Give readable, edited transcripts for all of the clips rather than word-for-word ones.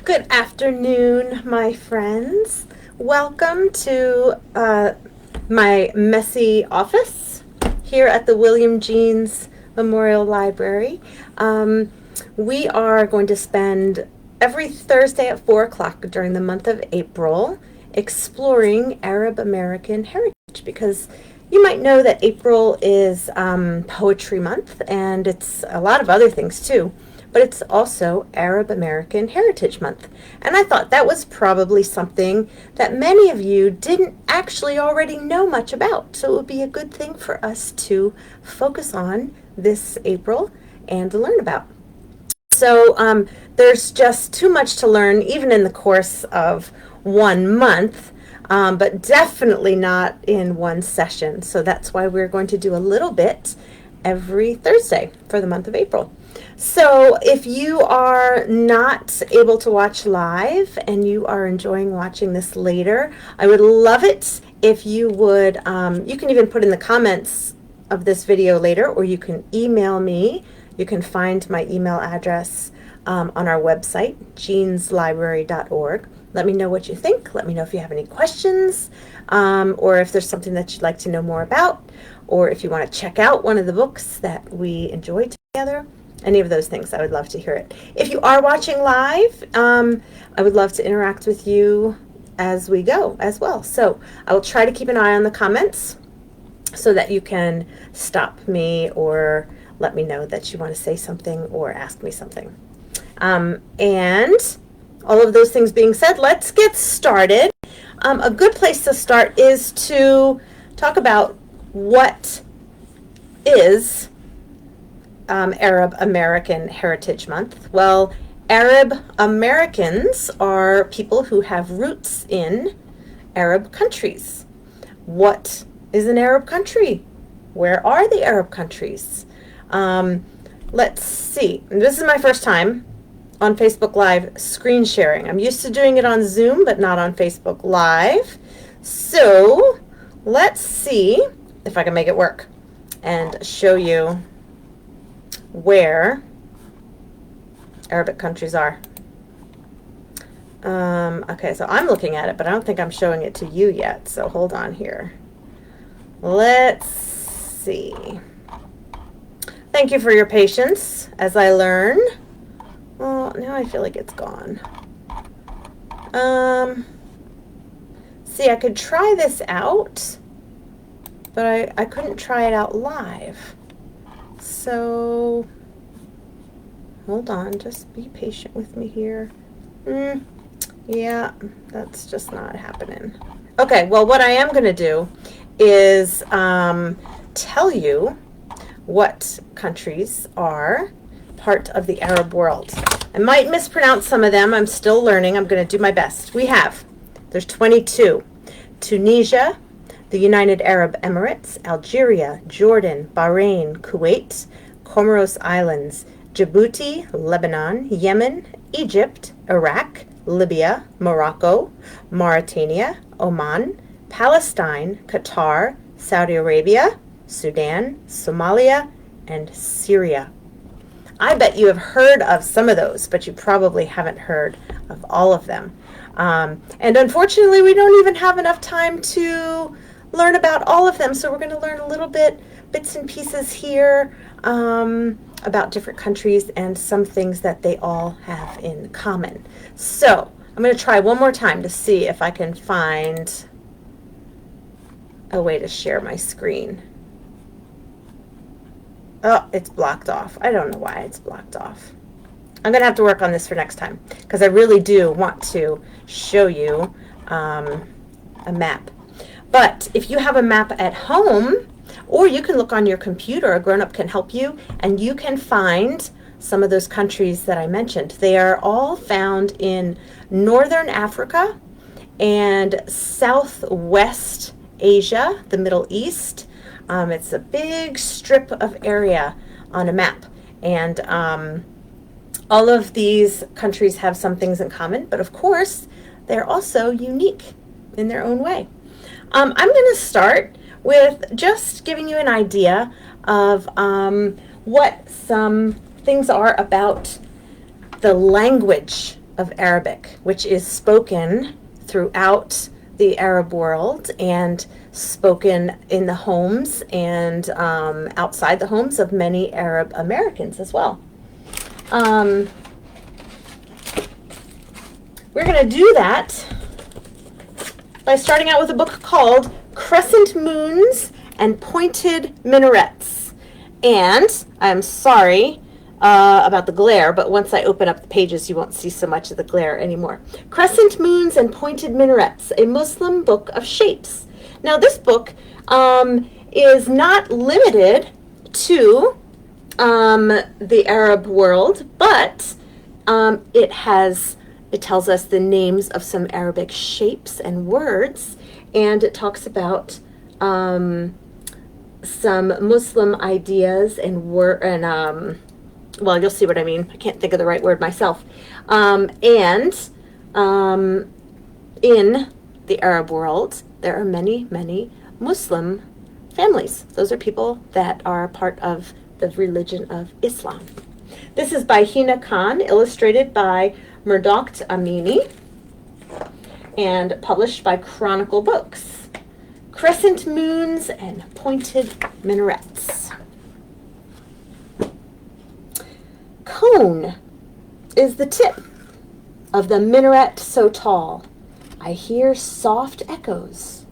Good afternoon, my friends. Welcome to my messy office here at the William Jeans Memorial Library. We are going to spend every Thursday at 4 o'clock during the month of April exploring Arab American heritage, because you might know that April is Poetry Month, and it's a lot of other things too, but it's also Arab American Heritage Month. And I thought that was probably something that many of you didn't actually already know much about. So it would be a good thing for us to focus on this April and to learn about. So there's just too much to learn, even in the course of 1 month, but definitely not in one session. So that's why we're going to do a little bit every Thursday for the month of April. So if you are not able to watch live and you are enjoying watching this later, I would love it if you would, you can even put in the comments of this video later, or you can email me. You can find my email address on our website, jeanslibrary.org. Let me know what you think. Let me know if you have any questions, or if there's something that you'd like to know more about, or if you want to check out one of the books that we enjoy together. Any of those things, I would love to hear it. If you are watching live, I would love to interact with you as we go as well. So I will try to keep an eye on the comments so that you can stop me or let me know that you want to say something or ask me something. And all of those things being said, let's get started. A good place to start is to talk about what is Arab American Heritage Month. Well, Arab Americans are people who have roots in Arab countries. What is an Arab country? Where are the Arab countries? Let's see. This is my first time on Facebook Live screen sharing. I'm used to doing it on Zoom, but not on Facebook Live. So let's see if I can make it work and show you where Arabic countries are. Okay, so I'm looking at it, but I don't think I'm showing it to you yet. So hold on here. Let's see. Thank you for your patience as I learn. Well, now I feel like it's gone. See, I could try this out, but I couldn't try it out live. So, hold on, just be patient with me here. Yeah, that's just not happening. Okay, well, what I am going to do is tell you what countries are part of the Arab world. I might mispronounce some of them. I'm still learning. I'm going to do my best. There's 22. Tunisia, the United Arab Emirates, Algeria, Jordan, Bahrain, Kuwait, Comoros Islands, Djibouti, Lebanon, Yemen, Egypt, Iraq, Libya, Morocco, Mauritania, Oman, Palestine, Qatar, Saudi Arabia, Sudan, Somalia, and Syria. I bet you have heard of some of those, but you probably haven't heard of all of them. And unfortunately, we don't even have enough time to learn about all of them, so we're going to learn a little bits and pieces here about different countries and some things that they all have in common. So I'm going to try one more time to see if I can find a way to share my screen. Oh, it's blocked off. I don't know why it's blocked off. I'm going to have to work on this for next time, because I really do want to show you a map. But if you have a map at home, or you can look on your computer, a grown-up can help you, and you can find some of those countries that I mentioned. They are all found in Northern Africa and Southwest Asia, the Middle East. It's a big strip of area on a map, and all of these countries have some things in common, but of course they're also unique in their own way. I'm going to start with just giving you an idea of what some things are about the language of Arabic, which is spoken throughout the Arab world and spoken in the homes and outside the homes of many Arab Americans as well. We're going to do that by starting out with a book called Crescent Moons and Pointed Minarets. And I'm sorry about the glare, but once I open up the pages, you won't see so much of the glare anymore. Crescent Moons and Pointed Minarets, a Muslim book of shapes. Now, this book is not limited to the Arab world, but it tells us the names of some Arabic shapes and words, and it talks about some Muslim ideas and well, you'll see what I mean. I can't think of the right word myself. In the Arab world, there are many, many Muslim families. Those are people that are part of the religion of Islam. This is by Hina Khan, illustrated by Murdocht Amini, and published by Chronicle Books. Crescent Moons and Pointed Minarets. Cone is the tip of the minaret so tall. I hear soft echoes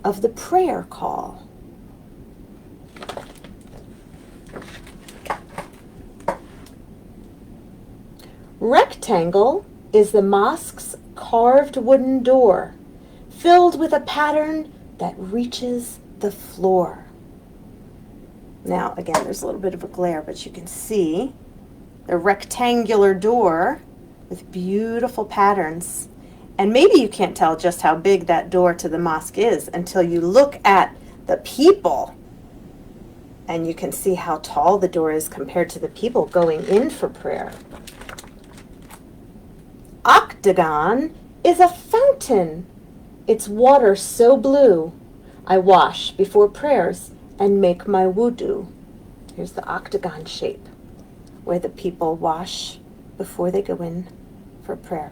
of the prayer call. Rectangle is the mosque's carved wooden door, filled with a pattern that reaches the floor. Now, again, there's a little bit of a glare, but you can see the rectangular door with beautiful patterns. And maybe you can't tell just how big that door to the mosque is until you look at the people. And you can see how tall the door is compared to the people going in for prayer. Octagon is a fountain. Its water so blue. I wash before prayers and make my wudu. Here's the octagon shape, where the people wash before they go in for prayer.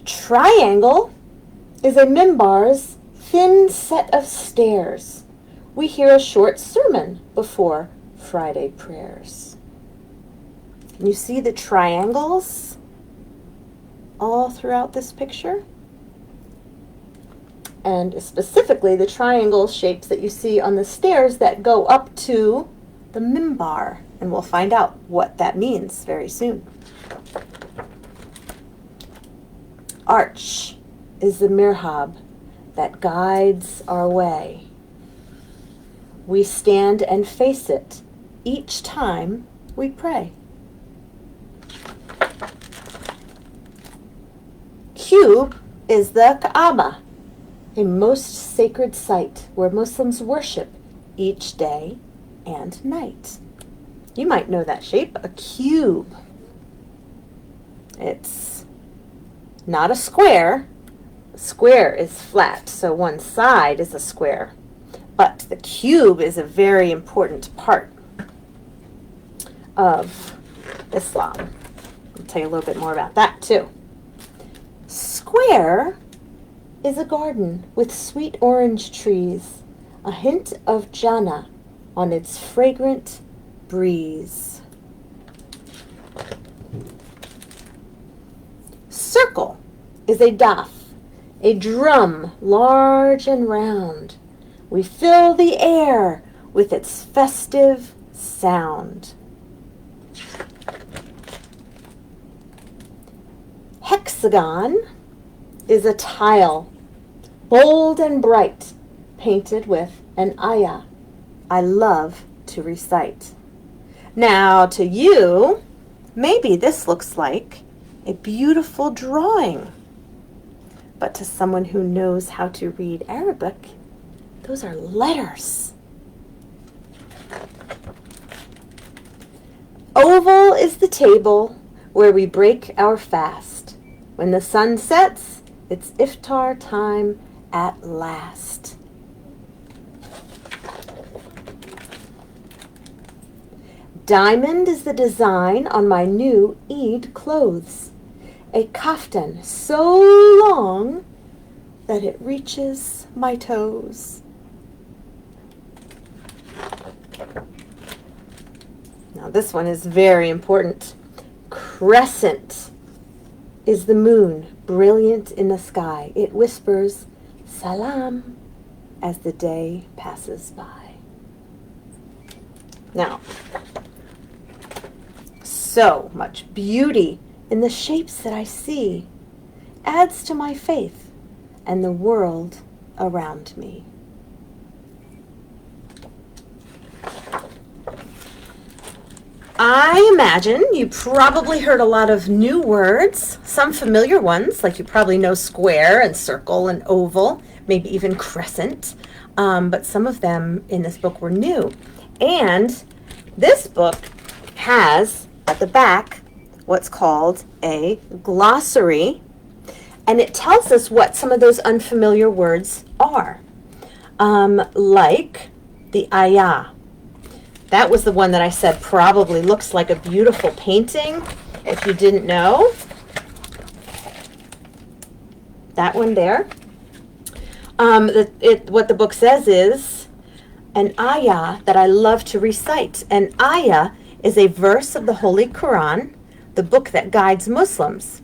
Triangle is a mimbar's thin set of stairs. We hear a short sermon before Friday prayers. Can you see the triangles all throughout this picture? And specifically the triangle shapes that you see on the stairs that go up to the mimbar. And we'll find out what that means very soon. Arch is the mirhab that guides our way. We stand and face it each time we pray. Cube is the Kaaba, a most sacred site where Muslims worship each day and night. You might know that shape, a cube. It's not a square. A square is flat, so one side is a square. But the cube is a very important part of Islam. I'll tell you a little bit more about that too. Square is a garden with sweet orange trees, a hint of jannah on its fragrant breeze. Circle is a daf, a drum large and round. We fill the air with its festive sound. Hexagon is a tile, bold and bright, painted with an ayah I love to recite. Now, to you, maybe this looks like a beautiful drawing. But to someone who knows how to read Arabic, those are letters. Oval is the table where we break our fast. When the sun sets, it's iftar time at last. Diamond is the design on my new Eid clothes. A kaftan so long that it reaches my toes. Now this one is very important. Crescent is the moon, brilliant in the sky. It whispers, salam, as the day passes by. Now, so much beauty in the shapes that I see adds to my faith and the world around me. I imagine you probably heard a lot of new words, some familiar ones, like you probably know square and circle and oval, maybe even crescent, but some of them in this book were new. And this book has, at the back, what's called a glossary, and it tells us what some of those unfamiliar words are, like the ayah. That was the one that I said probably looks like a beautiful painting, if you didn't know. That one there. What the book says is, an ayah that I love to recite. An ayah is a verse of the Holy Quran, the book that guides Muslims,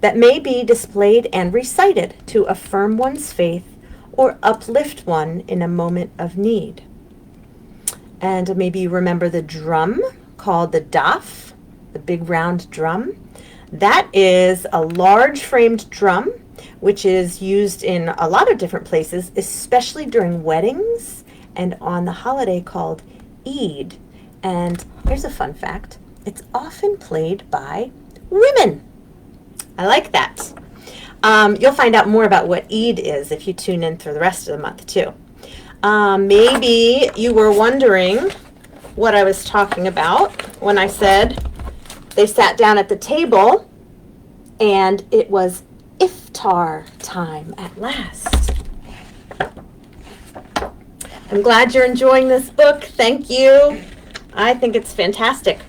that may be displayed and recited to affirm one's faith or uplift one in a moment of need. And maybe you remember the drum called the daf, the big round drum. That is a large framed drum, which is used in a lot of different places, especially during weddings and on the holiday called Eid. And here's a fun fact. It's often played by women. I like that. You'll find out more about what Eid is if you tune in through the rest of the month too. Maybe you were wondering what I was talking about when I said they sat down at the table and it was iftar time at last. I'm glad you're enjoying this book. Thank you. I think it's fantastic.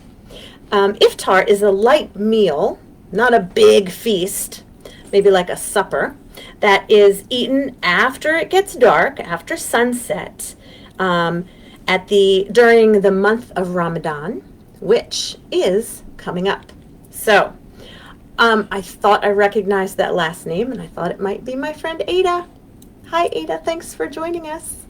Iftar is a light meal, not a big feast, maybe like a supper, that is eaten after it gets dark, after sunset, during the month of Ramadan, which is coming up. So, I thought I recognized that last name, and I thought it might be my friend Ada. Hi, Ada. Thanks for joining us.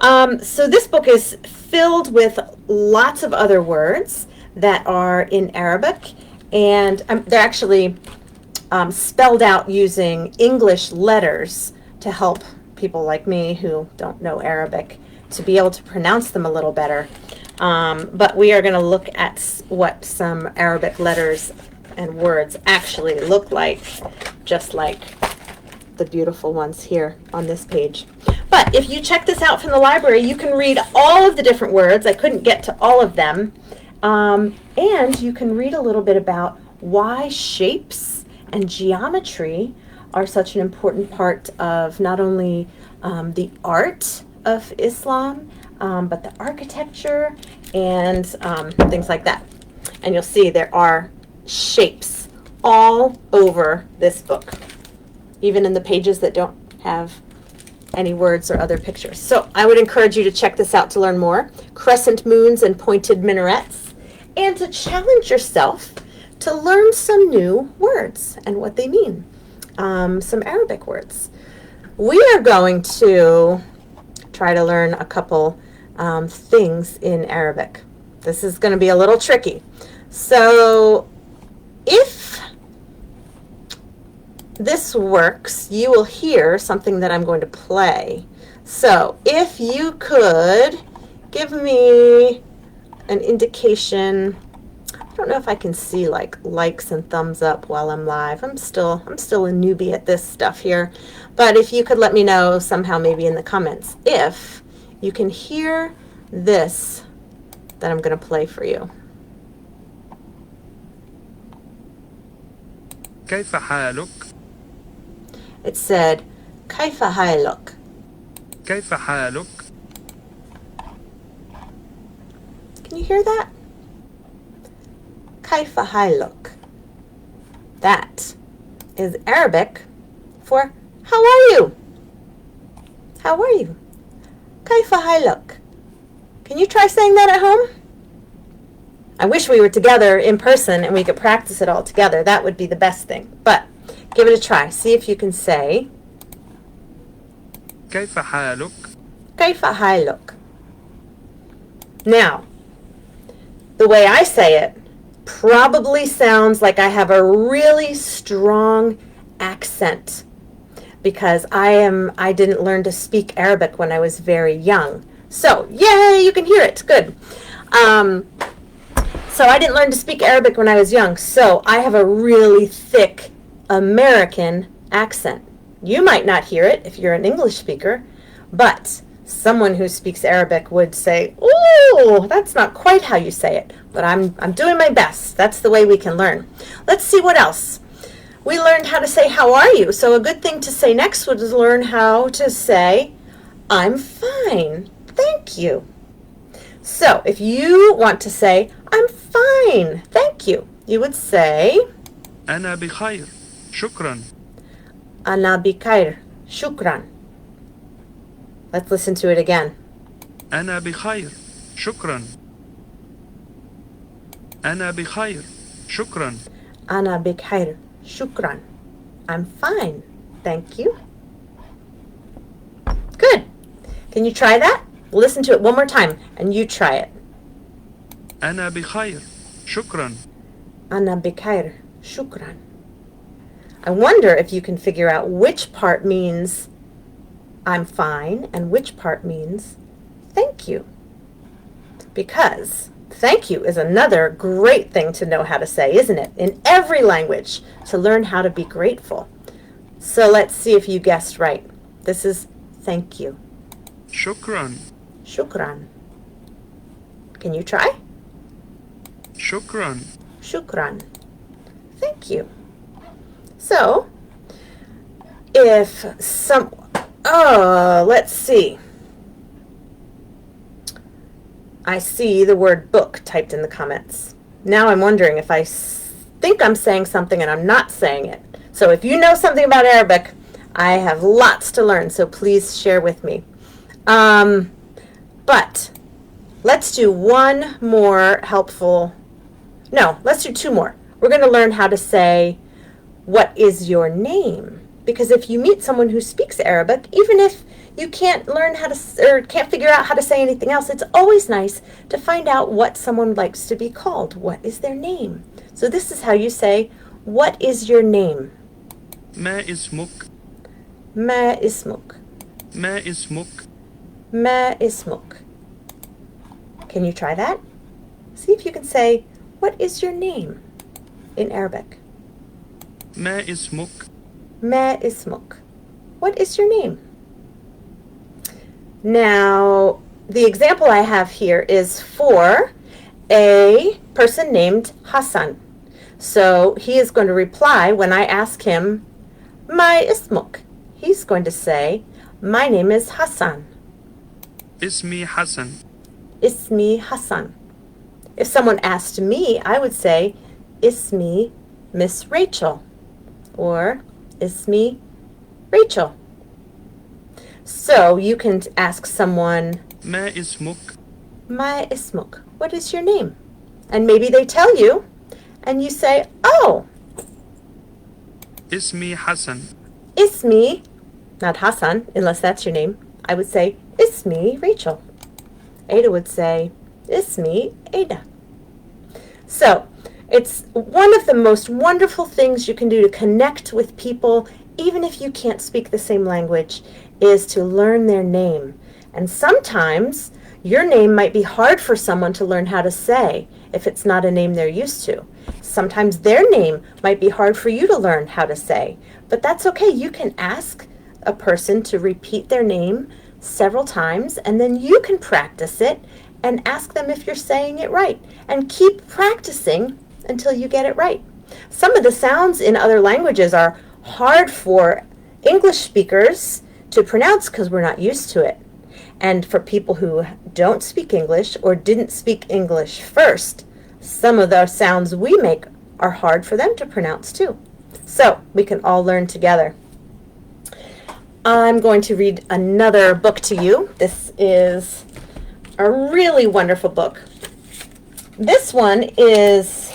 So this book is filled with lots of other words that are in Arabic, and they're actually spelled out using English letters to help people like me who don't know Arabic to be able to pronounce them a little better. But we are going to look at what some Arabic letters and words actually look like, just like the beautiful ones here on this page. But if you check this out from the library, you can read all of the different words. I couldn't get to all of them. And you can read a little bit about why shapes and geometry are such an important part of not only the art of Islam, but the architecture and things like that. And you'll see there are shapes all over this book, even in the pages that don't have any words or other pictures. So I would encourage you to check this out to learn more. Crescent moons and pointed minarets, and to challenge yourself to learn some new words and what they mean, some Arabic words. We are going to try to learn a couple things in Arabic. This is going to be a little tricky. So if this works, you will hear something that I'm going to play. So if you could give me an indication. I don't know if I can see like likes and thumbs up while I'm live. I'm still a newbie at this stuff here. But if you could let me know somehow, maybe in the comments, if you can hear this that I'm going to play for you. كيف حالك؟ It said, كيف حالك? كيف حالك؟ Can you hear that? كيف حالك? That is Arabic for how are you? How are you? كيف حالك? Can you try saying that at home? I wish we were together in person and we could practice it all together. That would be the best thing. But give it a try. See if you can say كيف حالك؟ كيف حالك? Now, the way I say it probably sounds like I have a really strong accent because I didn't learn to speak Arabic when I was very young. So, yay, you can hear it. Good. So I didn't learn to speak Arabic when I was young, so I have a really thick American accent. You might not hear it if you're an English speaker, but someone who speaks Arabic would say, "Oh, that's not quite how you say it," but I'm doing my best. That's the way we can learn. Let's see what else. We learned how to say, "How are you?" So a good thing to say next would learn how to say, "I'm fine, thank you." So if you want to say, "I'm fine, thank you," you would say, أنا بخير شكرا. أنا بخير شكرا. Let's listen to it again. أنا بخير شكرا. أنا بخير شكرا. أنا بخير شكرا. I'm fine, thank you. Good. Can you try that? Listen to it one more time and you try it. أنا بخير شكرا. أنا بخير شكرا. I wonder if you can figure out which part means I'm fine and which part means thank you. Because thank you is another great thing to know how to say, isn't it? In every language, to learn how to be grateful. So let's see if you guessed right. This is thank you. شكرا. Shukran. Can you try? شكرا. Shukran. Thank you. So, if let's see. I see the word book typed in the comments. Now I'm wondering if I think I'm saying something and I'm not saying it. So if you know something about Arabic, I have lots to learn, so please share with me. But let's do one more helpful. No, let's do two more. We're going to learn how to say, "What is your name?" Because if you meet someone who speaks Arabic, even if you can't learn how to or can't figure out how to say anything else, it's always nice to find out what someone likes to be called. What is their name? So this is how you say, "What is your name?" ما اسمك؟ ما اسمك. ما اسمك؟ ما اسمك. Can you try that? See if you can say, "What is your name?" in Arabic. ما اسمك؟ ما اسمك. What is your name? Now, the example I have here is for a person named Hassan. So he is going to reply when I ask him, "ما اسمك?" He's going to say, "My name is Hassan." اسمي حسن. Ismi Hassan. If someone asked me, I would say, "Ismi Miss Rachel," or "Ismi Rachel." So you can ask someone, ما اسمك؟ "My ismuk." What is your name? And maybe they tell you, and you say, "Oh, اسمي حسن. Ismi," not Hassan, unless that's your name. I would say, "Ismi Rachel." Ada would say, "Ismi Ada." So it's one of the most wonderful things you can do to connect with people, even if you can't speak the same language, is to learn their name. And sometimes your name might be hard for someone to learn how to say if it's not a name they're used to. Sometimes their name might be hard for you to learn how to say, but that's okay. You can ask a person to repeat their name several times, and then you can practice it and ask them if you're saying it right, and keep practicing until you get it right. Some of the sounds in other languages are hard for English speakers to pronounce because we're not used to it. And for people who don't speak English or didn't speak English first, some of the sounds we make are hard for them to pronounce too. So we can all learn together. I'm going to read another book to you. This is a really wonderful book. This one is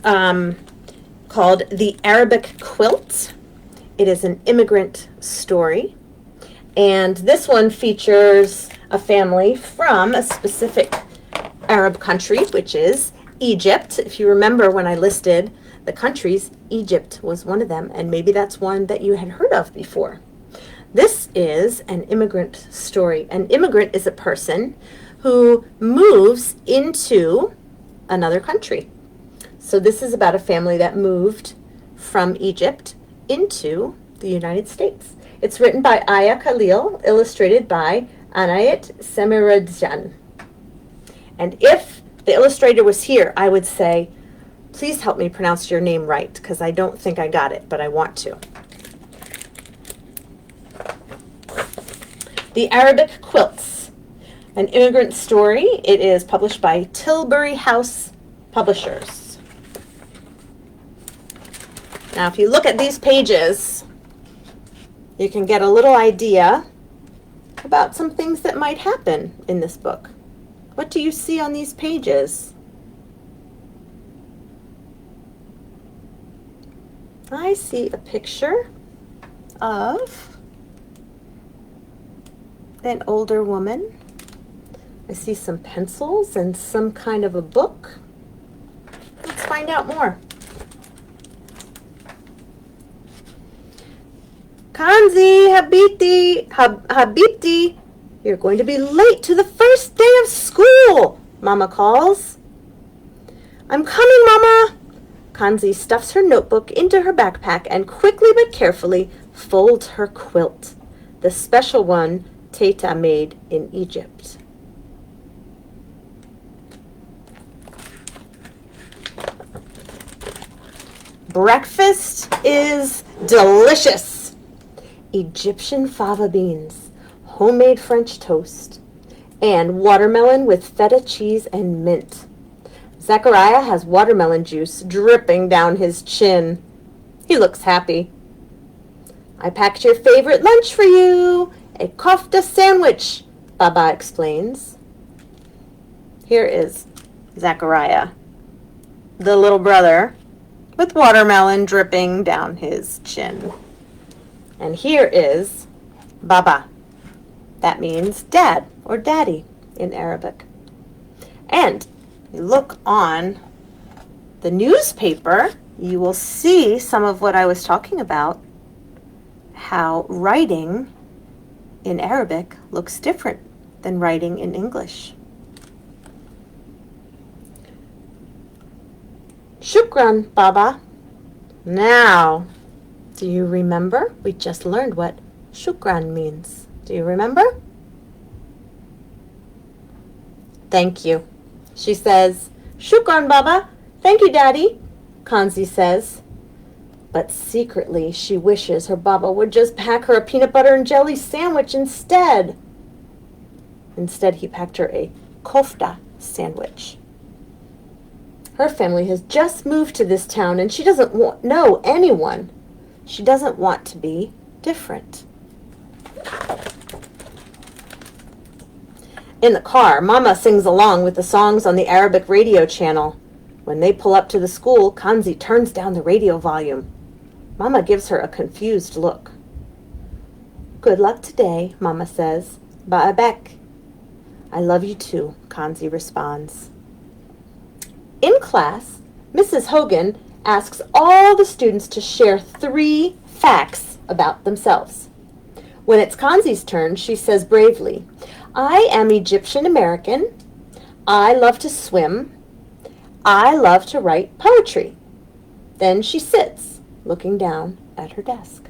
called The Arabic Quilt. It is an immigrant story. And this one features a family from a specific Arab country, which is Egypt. If you remember when I listed the countries, Egypt was one of them, and maybe that's one that you had heard of before. This is an immigrant story. An immigrant is a person who moves into another country. So this is about a family that moved from Egypt into the United States. It's written by Aya Khalil, illustrated by Anayet Semiradjan. And if the illustrator was here, I would say, please help me pronounce your name right, because I don't think I got it, but I want to. The Arabic Quilts, an immigrant story. It is published by Tilbury House Publishers. Now, if you look at these pages, you can get a little idea about some things that might happen in this book. What do you see on these pages? I see a picture of an older woman. I see some pencils and some kind of a book. Let's find out more. Kanzi, Habibti, you're going to be late to the first day of school, Mama calls. I'm coming, Mama. Kanzi stuffs her notebook into her backpack and quickly but carefully folds her quilt, the special one Teta made in Egypt. Breakfast is delicious. Egyptian fava beans, homemade French toast, and watermelon with feta cheese and mint. Zachariah has watermelon juice dripping down his chin. He looks happy. I packed your favorite lunch for you, a kofta sandwich, Baba explains. Here is Zachariah, the little brother, with watermelon dripping down his chin. And here is Baba. That means dad or daddy in Arabic. And you look on the newspaper, you will see some of what I was talking about, how writing in Arabic looks different than writing in English. Shukran, Baba. Now, do you remember? We just learned what shukran means. Do you remember? Thank you. She says, Shukran, Baba. Thank you, Daddy, Kanzi says. But secretly, she wishes her Baba would just pack her a peanut butter and jelly sandwich instead. Instead, he packed her a kofta sandwich. Her family has just moved to this town, and she doesn't know anyone. She doesn't want to be different. In the car, Mama sings along with the songs on the Arabic radio channel. When they pull up to the school, Kanzi turns down the radio volume. Mama gives her a confused look. Good luck today, Mama says. Ba'abek. I love you too, Kanzi responds. In class, Mrs. Hogan asks all the students to share 3 facts about themselves. When it's Kanzi's turn, she says bravely, I am Egyptian American. I love to swim. I love to write poetry. Then she sits, looking down at her desk.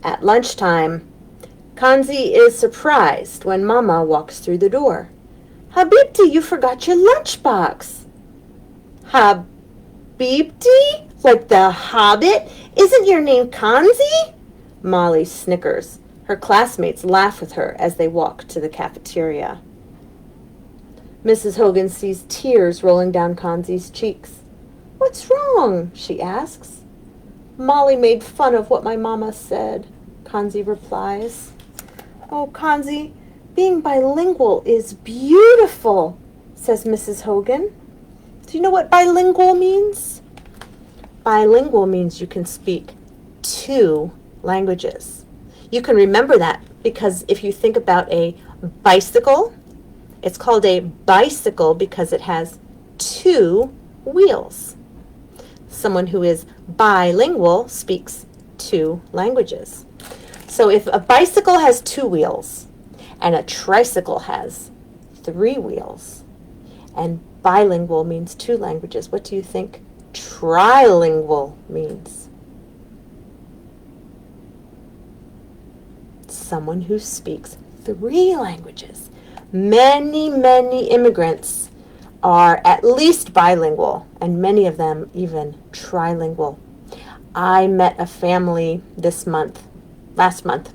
At lunchtime, Kanzi is surprised when Mama walks through the door. Habibti, you forgot your lunchbox. Habibti? Like the Hobbit? Isn't your name Kanzi? Molly snickers. Her classmates laugh with her as they walk to the cafeteria. Mrs. Hogan sees tears rolling down Kanzi's cheeks. What's wrong? She asks. Molly made fun of what my mama said, Kanzi replies. Oh, Kanzi, being bilingual is beautiful, says Mrs. Hogan. Do you know what bilingual means? Bilingual means you can speak 2 languages. You can remember that because if you think about a bicycle, it's called a bicycle because it has 2 wheels. Someone who is bilingual speaks 2 languages. So if a bicycle has 2 wheels and a tricycle has 3 wheels and bilingual means 2 languages, what do you think trilingual means? Someone who speaks 3 languages. Many, many immigrants are at least bilingual, and many of them even trilingual. I met a family last month,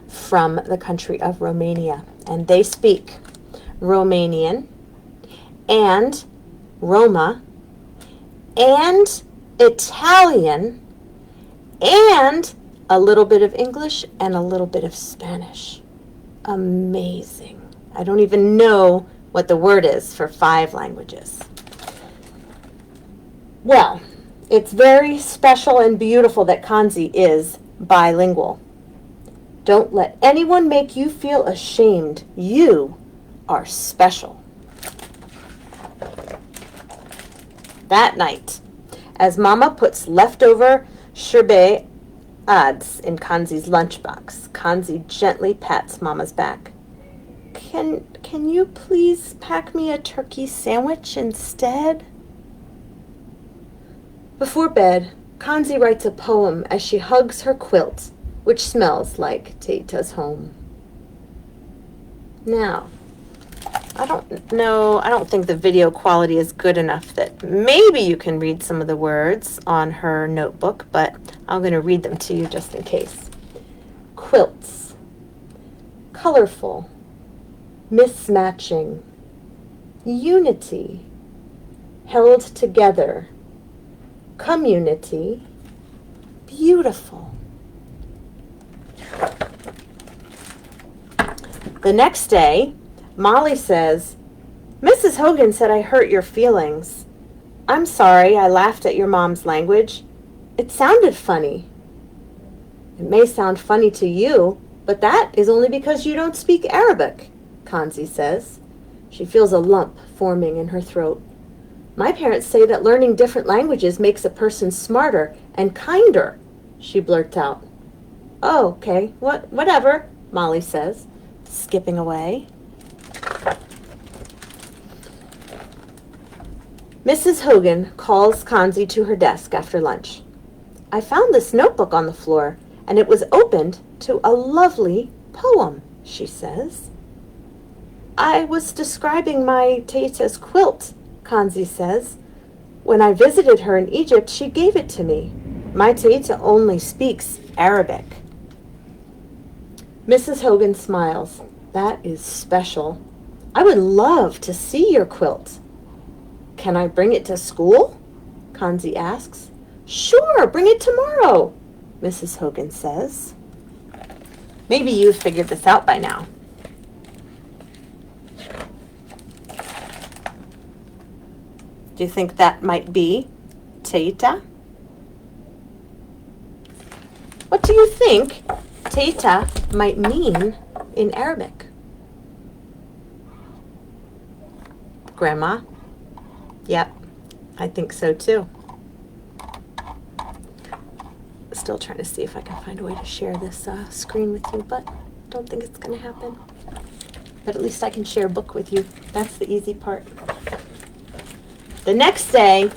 from the country of Romania, and they speak Romanian and Roma and Italian and a little bit of English and a little bit of Spanish. Amazing. I don't even know what the word is for 5 languages. Well, it's very special and beautiful that Kanzi is bilingual. Don't let anyone make you feel ashamed. You are special. That night, as Mama puts leftover sherbet ads in Kanzi's lunchbox, Kanzi gently pats Mama's back. Can you please pack me a turkey sandwich instead? Before bed, Kanzi writes a poem as she hugs her quilt, which smells like Teita's home. Now, I don't think the video quality is good enough that maybe you can read some of the words on her notebook, but I'm going to read them to you just in case. Quilts. Colorful. Mismatching. Unity. Held together. Community. Beautiful. The next day, Molly says, Mrs. Hogan said I hurt your feelings. I'm sorry I laughed at your mom's language. It sounded funny. It may sound funny to you, but that is only because you don't speak Arabic, Kanzi says. She feels a lump forming in her throat. My parents say that learning different languages makes a person smarter and kinder, she blurts out. Oh, okay, whatever, Molly says, skipping away. Mrs. Hogan calls Kanzi to her desk after lunch. I found this notebook on the floor, and it was opened to a lovely poem, she says. I was describing my Teita's quilt, Kanzi says. When I visited her in Egypt, she gave it to me. My Teita only speaks Arabic. Mrs. Hogan smiles. That is special. I would love to see your quilt. Can I bring it to school? Kanzi asks. Sure, bring it tomorrow, Mrs. Hogan says. Maybe you've figured this out by now. Do you think that might be Teita? What do you think Teita might mean in Arabic? Grandma? Yep, I think so too. Still trying to see if I can find a way to share this screen with you, but don't think it's going to happen. But at least I can share a book with you. That's the easy part. The next day,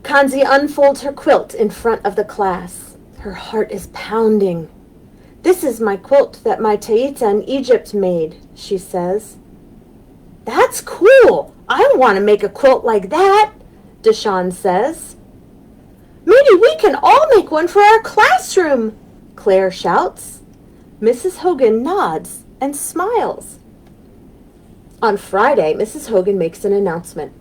Kanzi unfolds her quilt in front of the class. Her heart is pounding. This is my quilt that my Teita in Egypt made, she says. That's cool. I want to make a quilt like that, Deshawn says. Maybe we can all make one for our classroom, Claire shouts. Mrs. Hogan nods and smiles. On Friday, Mrs. Hogan makes an announcement.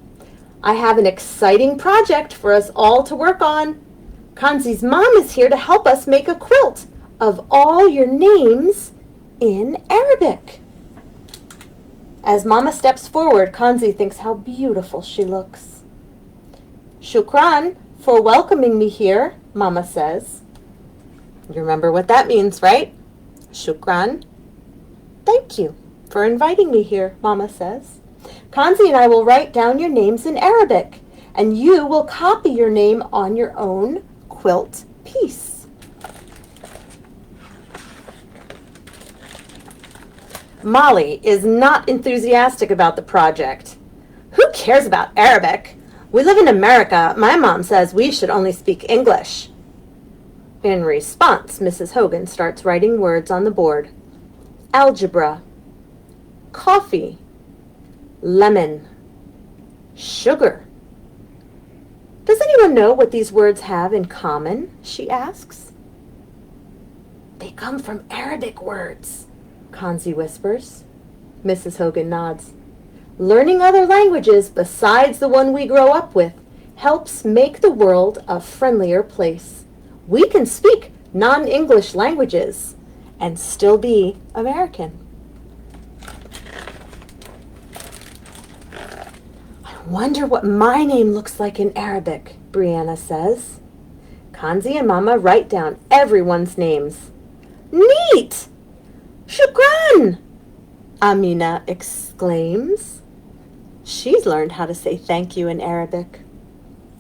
I have an exciting project for us all to work on. Kanzi's mom is here to help us make a quilt of all your names in Arabic. As Mama steps forward, Kanzi thinks how beautiful she looks. Shukran for welcoming me here, Mama says. You remember what that means, right? Shukran. Thank you for inviting me here, Mama says. Kanzi and I will write down your names in Arabic, and you will copy your name on your own quilt piece. Molly is not enthusiastic about the project. Who cares about Arabic? We live in America. My mom says we should only speak English. In response, Mrs. Hogan starts writing words on the board. Algebra, coffee, lemon, sugar. Does anyone know what these words have in common? She asks. They come from Arabic words, Kanzi whispers. Mrs. Hogan nods. Learning other languages besides the one we grow up with helps make the world a friendlier place. We can speak non-English languages and still be American. I wonder what my name looks like in Arabic, Brianna says. Kanzi and Mama write down everyone's names. Neat! Shukran! Amina exclaims. She's learned how to say thank you in Arabic.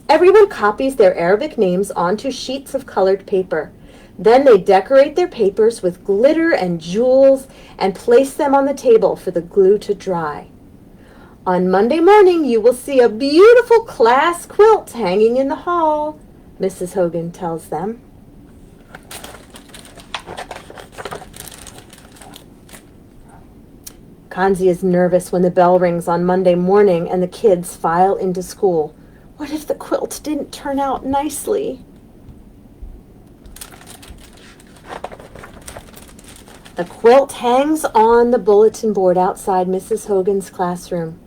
Everyone copies their Arabic names onto sheets of colored paper. Then they decorate their papers with glitter and jewels and place them on the table for the glue to dry. On Monday morning, you will see a beautiful class quilt hanging in the hall, Mrs. Hogan tells them. Kanzi is nervous when the bell rings on Monday morning and the kids file into school. What if the quilt didn't turn out nicely? The quilt hangs on the bulletin board outside Mrs. Hogan's classroom.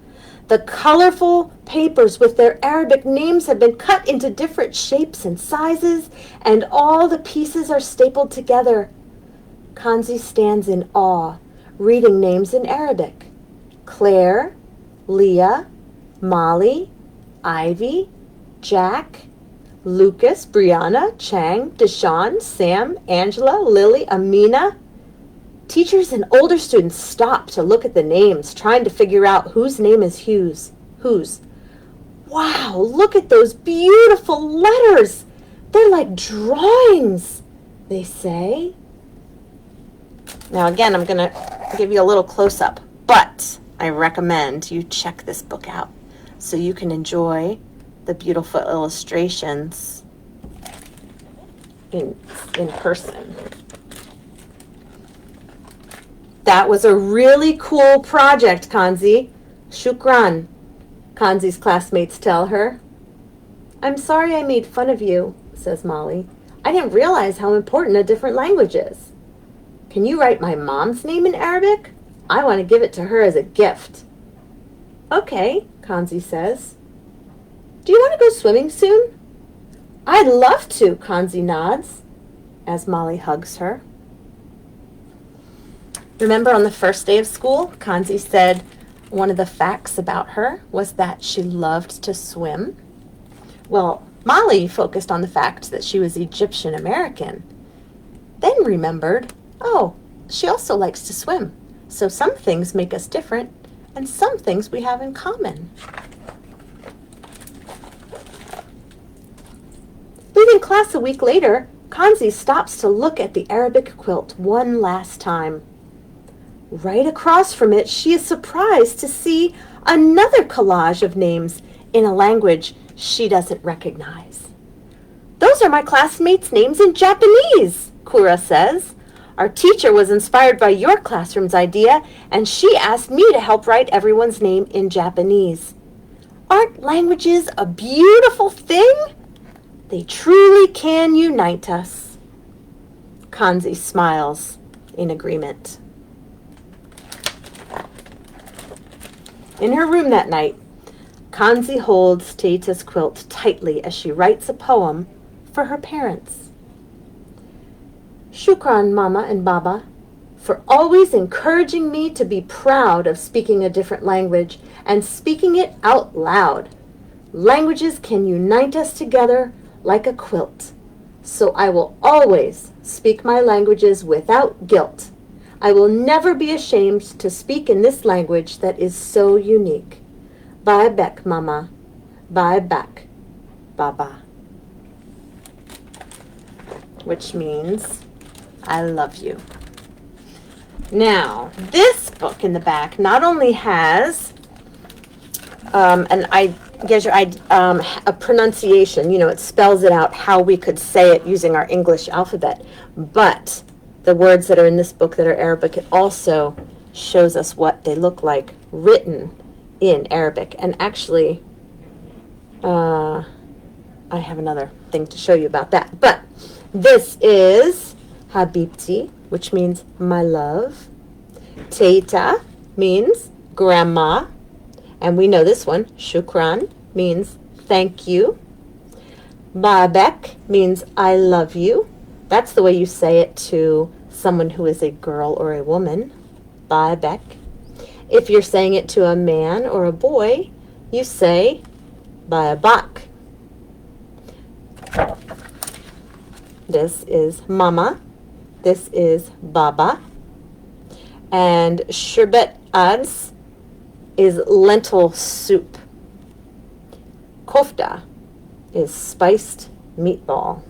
The colorful papers with their Arabic names have been cut into different shapes and sizes, and all the pieces are stapled together. Kanzi stands in awe, reading names in Arabic. Claire, Leah, Molly, Ivy, Jack, Lucas, Brianna, Chang, Deshawn, Sam, Angela, Lily, Amina. Teachers and older students stop to look at the names, trying to figure out whose name is whose. Wow, look at those beautiful letters. They're like drawings, they say. Now again, I'm going to give you a little close-up, but I recommend you check this book out so you can enjoy the beautiful illustrations in person. That was a really cool project, Kanzi. Shukran, Kanzi's classmates tell her. I'm sorry I made fun of you, says Molly. I didn't realize how important a different language is. Can you write my mom's name in Arabic? I want to give it to her as a gift. Okay, Kanzi says. Do you want to go swimming soon? I'd love to, Kanzi nods, as Molly hugs her. Remember on the first day of school, Kanzi said one of the facts about her was that she loved to swim. Well, Molly focused on the fact that she was Egyptian American, then remembered, oh, she also likes to swim. So some things make us different, and some things we have in common. Leaving class a week later, Kanzi stops to look at the Arabic quilt one last time. Right across from it, she is surprised to see another collage of names in a language she doesn't recognize. Those are my classmates' names in Japanese, Kura says. Our teacher was inspired by your classroom's idea, and she asked me to help write everyone's name in Japanese. Aren't languages a beautiful thing? They truly can unite us. Kanzi smiles in agreement. In her room that night, Kanzi holds Teita's quilt tightly as she writes a poem for her parents. Shukran, Mama and Baba, for always encouraging me to be proud of speaking a different language and speaking it out loud. Languages can unite us together like a quilt. So I will always speak my languages without guilt. I will never be ashamed to speak in this language that is so unique. Bye back, Mama. Bye back, Baba. Which means, I love you. Now, this book in the back not only has a pronunciation, it spells it out how we could say it using our English alphabet, but the words that are in this book that are Arabic, it also shows us what they look like written in Arabic. And actually, I have another thing to show you about that. But this is Habibti, which means my love. Teita means grandma. And we know this one. Shukran means thank you. Babek means I love you. That's the way you say it to someone who is a girl or a woman. Babek. If you're saying it to a man or a boy, you say Babak. This is Mama. This is Baba. And sherbet ads is lentil soup. Kofta is spiced meatball.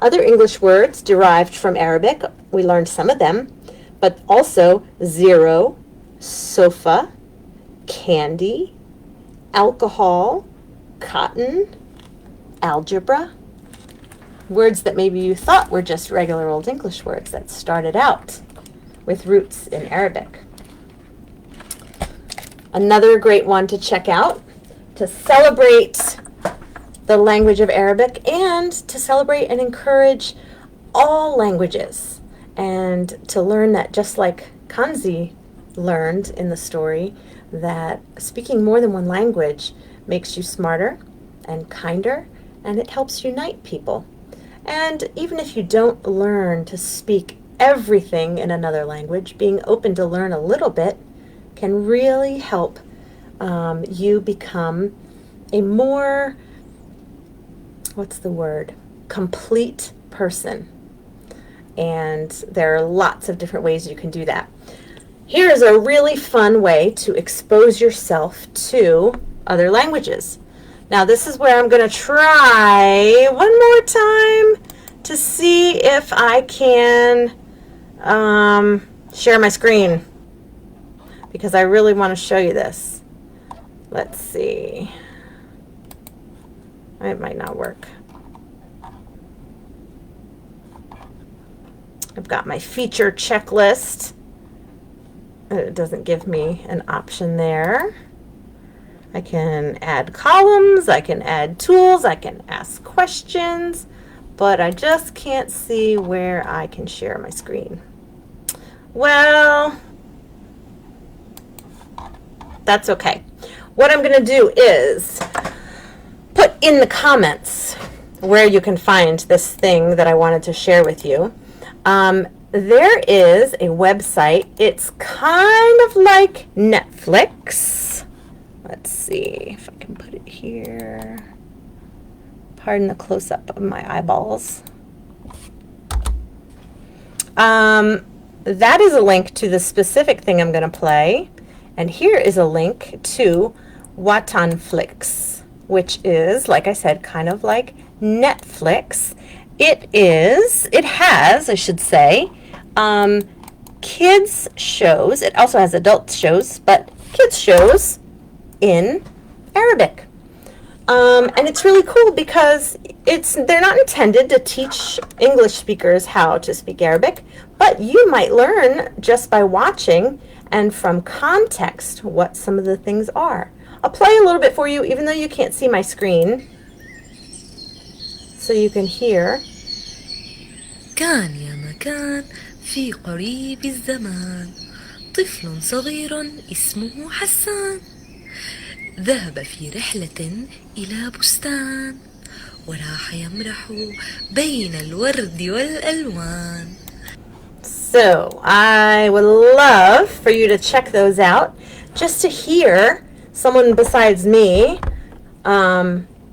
Other English words derived from Arabic, we learned some of them, but also zero, sofa, candy, alcohol, cotton, algebra. Words that maybe you thought were just regular old English words that started out with roots in Arabic. Another great one to check out to celebrate the language of Arabic and to celebrate and encourage all languages, and to learn that, just like Kanzi learned in the story, that speaking more than one language makes you smarter and kinder, and it helps unite people. And even if you don't learn to speak everything in another language, being open to learn a little bit can really help you become a more, complete person. And there are lots of different ways you can do that. Here's a really fun way to expose yourself to other languages. Now, this is where I'm going to try one more time to see if I can share my screen, because I really want to show you this. Let's see. It might not work. I've got my feature checklist. It doesn't give me an option there. I can add columns, I can add tools, I can ask questions, but I just can't see where I can share my screen. Well, that's okay. What I'm going to do is put in the comments where you can find this thing that I wanted to share with you. There is a website. It's kind of like Netflix. Let's see if I can put it here. Pardon the close-up of my eyeballs. That is a link to the specific thing I'm going to play. And here is a link to Watanflix, which is, like I said, kind of like Netflix. It has, I should say, kids shows. It also has adult shows, but kids shows in Arabic. And it's really cool because they're not intended to teach English speakers how to speak Arabic, but you might learn just by watching and from context what some of the things are. I'll play a little bit for you, even though you can't see my screen, so you can hear. كان يا مكان في قريب الزمان طفل صغير اسمه حسان ذهب في رحلة إلى بستان وراح يمرح بين الورد والألوان. So I would love for you to check those out, just to hear someone besides me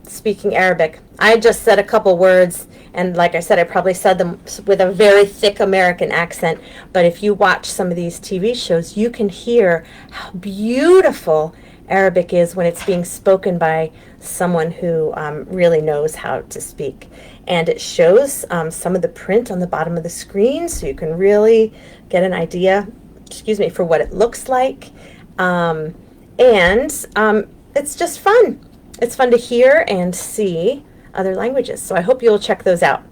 speaking Arabic. I just said a couple words, and like I said, I probably said them with a very thick American accent, but if you watch some of these TV shows, you can hear how beautiful Arabic is when it's being spoken by someone who really knows how to speak. And it shows some of the print on the bottom of the screen, so you can really get an idea, for what it looks like. And it's just fun. It's fun to hear and see other languages. So I hope you'll check those out.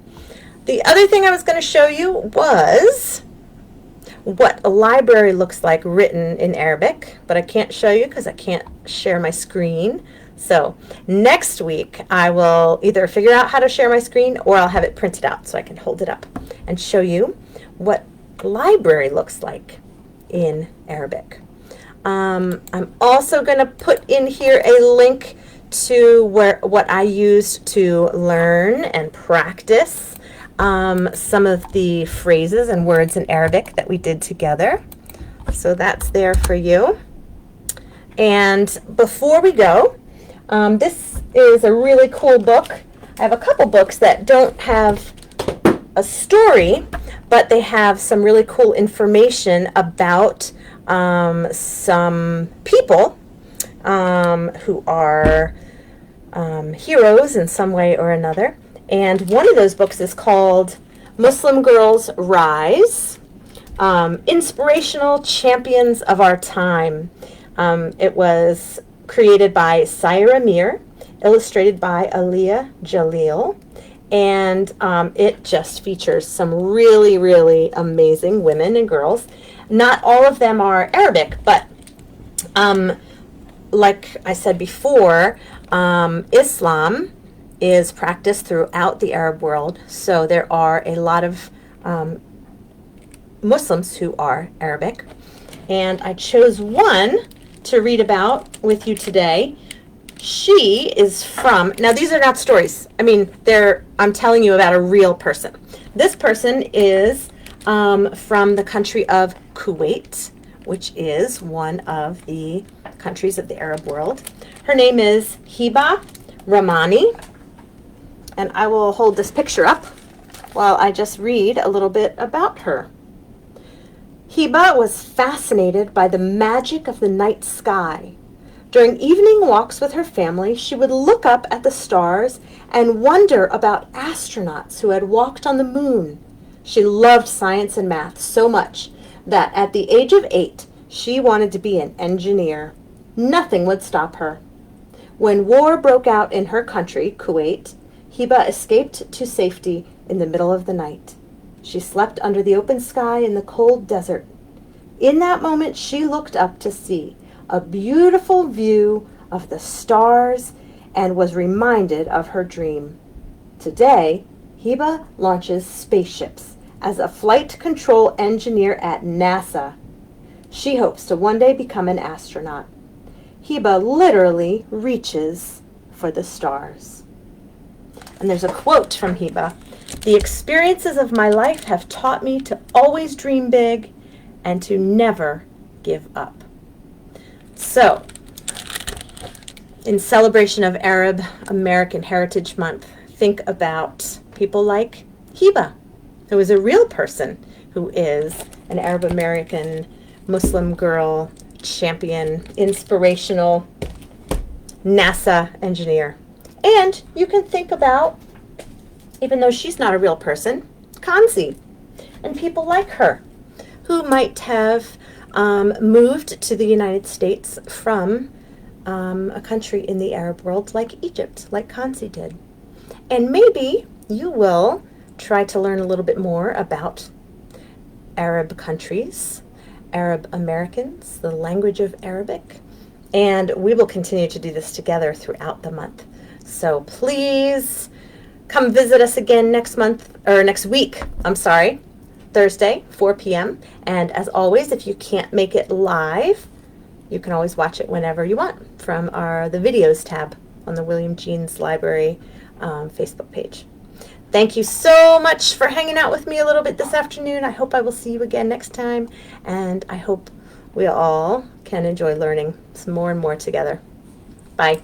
The other thing I was going to show you was what a library looks like written in Arabic, but I can't show you because I can't share my screen. So next week I will either figure out how to share my screen, or I'll have it printed out so I can hold it up and show you what library looks like in Arabic. I'm also going to put in here a link to what I used to learn and practice some of the phrases and words in Arabic that we did together. So that's there for you. And before we go, this is a really cool book. I have a couple books that don't have a story, but they have some really cool information about some people who are heroes in some way or another. And one of those books is called Muslim Girls Rise, Inspirational Champions of Our Time. It was created by Saira Mir, illustrated by Aliyah Jalil, and it just features some really, really amazing women and girls. Not all of them are Arabic, but like I said before, Islam is practiced throughout the Arab world, so there are a lot of Muslims who are Arabic, and I chose one to read about with you today. She is from, now these are not stories, I'm telling you about a real person. This person is from the country of Kuwait, which is one of the countries of the Arab world. Her name is Hiba Rahmani, and I will hold this picture up while I just read a little bit about her. Hiba was fascinated by the magic of the night sky. During evening walks with her family, she would look up at the stars and wonder about astronauts who had walked on the moon. She loved science and math so much that at the age of 8, she wanted to be an engineer. Nothing would stop her. When war broke out in her country, Kuwait, Hiba escaped to safety in the middle of the night. She slept under the open sky in the cold desert. In that moment, she looked up to see a beautiful view of the stars and was reminded of her dream. Today, Hiba launches spaceships as a flight control engineer at NASA. She hopes to one day become an astronaut. Hiba literally reaches for the stars. And there's a quote from Hiba. "The experiences of my life have taught me to always dream big and to never give up." So, in celebration of Arab American Heritage Month, think about people like Hiba, who is a real person, who is an Arab American Muslim girl, champion, inspirational NASA engineer. And you can think about, even though she's not a real person, Kanzi and people like her who might have moved to the United States from a country in the Arab world like Egypt, like Kanzi did. And maybe you will try to learn a little bit more about Arab countries, Arab Americans, the language of Arabic, And we will continue to do this together throughout the month. So please come visit us again next week, Thursday, 4 p.m. And as always, if you can't make it live, you can always watch it whenever you want from the videos tab on the William Jeans Library Facebook page. Thank you so much for hanging out with me a little bit this afternoon. I hope I will see you again next time, and I hope we all can enjoy learning some more and more together. Bye.